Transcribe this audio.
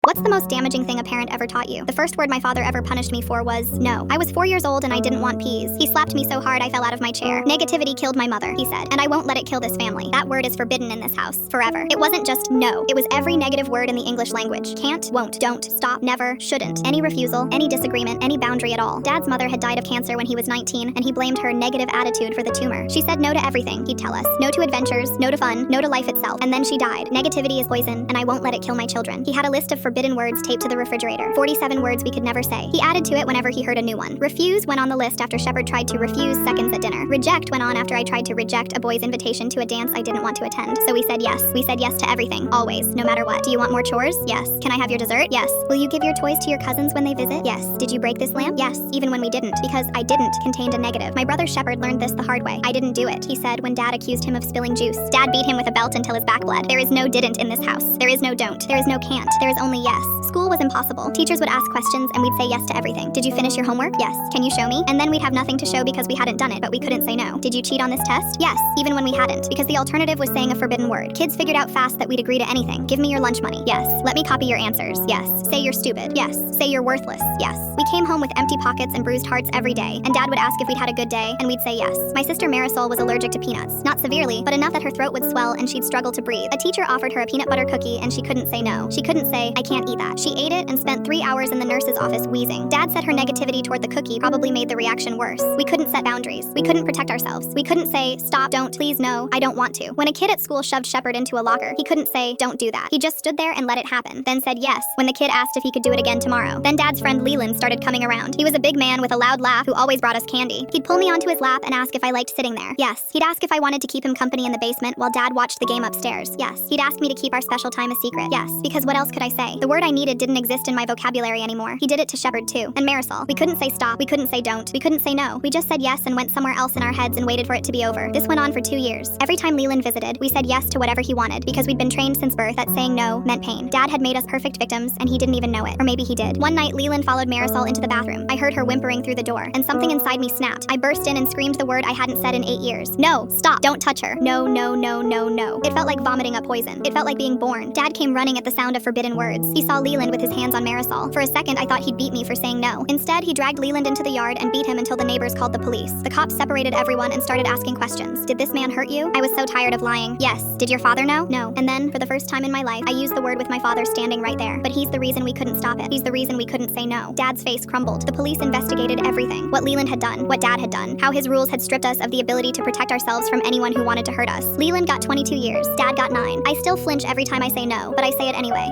What's the most damaging thing a parent ever taught you? The first word my father ever punished me for was no. I was 4 years old and I didn't want peas. He slapped me so hard I fell out of my chair. Negativity killed my mother, he said, and I won't let it kill this family. That word is forbidden in this house, forever. It wasn't just no. It was every negative word in the English language. Can't, won't, don't, stop, never, shouldn't. Any refusal, any disagreement, any boundary at all. Dad's mother had died of cancer when he was 19, and he blamed her negative attitude for the tumor. She said no to everything, he'd tell us. No to adventures, no to fun, no to life itself. And then she died. Negativity is poison, and I won't let it kill my children. He had a list of forbidden words taped to the refrigerator. 47 words we could never say. He added to it whenever he heard a new one. Refuse went on the list after Shepard tried to refuse seconds at dinner. Reject went on after I tried to reject a boy's invitation to a dance I didn't want to attend. So we said yes. We said yes to everything, always, no matter what. Do you want more chores? Yes. Can I have your dessert? Yes. Will you give your toys to your cousins when they visit? Yes. Did you break this lamp? Yes. Even when we didn't, because I didn't contained a negative. My brother Shepard learned this the hard way. I didn't do it, he said when Dad accused him of spilling juice. Dad beat him with a belt until his back bled. There is no didn't in this house. There is no don't. There is no can't. There is only yes. School was impossible. Teachers would ask questions and we'd say yes to everything. Did you finish your homework? Yes. Can you show me? And then we'd have nothing to show because we hadn't done it, but we couldn't say no. Did you cheat on this test? Yes. Even when we hadn't, because the alternative was saying a forbidden word. Kids figured out fast that we'd agree to anything. Give me your lunch money. Yes. Let me copy your answers. Yes. Say you're stupid. Yes. Say you're worthless. Yes. We came home with empty pockets and bruised hearts every day, and Dad would ask if we'd had a good day, and we'd say yes. My sister Marisol was allergic to peanuts. Not severely, but enough that her throat would swell and she'd struggle to breathe. A teacher offered her a peanut butter cookie and she couldn't say no. She couldn't say, I can't eat that. She ate it and spent 3 hours in the nurse's office wheezing. Dad said her negativity toward the cookie probably made the reaction worse. We couldn't set boundaries. We couldn't protect ourselves. We couldn't say, stop, don't, please, no, I don't want to. When a kid at school shoved Shepard into a locker, he couldn't say, don't do that. He just stood there and let it happen, then said yes when the kid asked if he could do it again tomorrow. Then Dad's friend Leland started coming around. He was a big man with a loud laugh who always brought us candy. He'd pull me onto his lap and ask if I liked sitting there. Yes. He'd ask if I wanted to keep him company in the basement while Dad watched the game upstairs. Yes. He'd ask me to keep our special time a secret. Yes. Because what else could I say? The word I needed didn't exist in my vocabulary anymore. He did it to Shepard too. And Marisol. We couldn't say stop. We couldn't say don't. We couldn't say no. We just said yes and went somewhere else in our heads and waited for it to be over. This went on for 2 years. Every time Leland visited, we said yes to whatever he wanted because we'd been trained since birth that saying no meant pain. Dad had made us perfect victims and he didn't even know it. Or maybe he did. One night, Leland followed Marisol into the bathroom. I heard her whimpering through the door and something inside me snapped. I burst in and screamed the word I hadn't said in 8 years. No, stop, don't touch her. No, no, no, no, no. It felt like vomiting up poison. It felt like being born. Dad came running at the sound of forbidden words. He saw Leland with his hands on Marisol. For a second, I thought he'd beat me for saying no. Instead, he dragged Leland into the yard and beat him until the neighbors called the police. The cops separated everyone and started asking questions. Did this man hurt you? I was so tired of lying. Yes. Did your father know? No. And then, for the first time in my life, I used the word with my father standing right there. But he's the reason we couldn't stop it. He's the reason we couldn't say no. Dad's face crumbled. The police investigated everything. What Leland had done, what Dad had done, how his rules had stripped us of the ability to protect ourselves from anyone who wanted to hurt us. Leland got 22 years. Dad got 9. I still flinch every time I say no, but I say it anyway.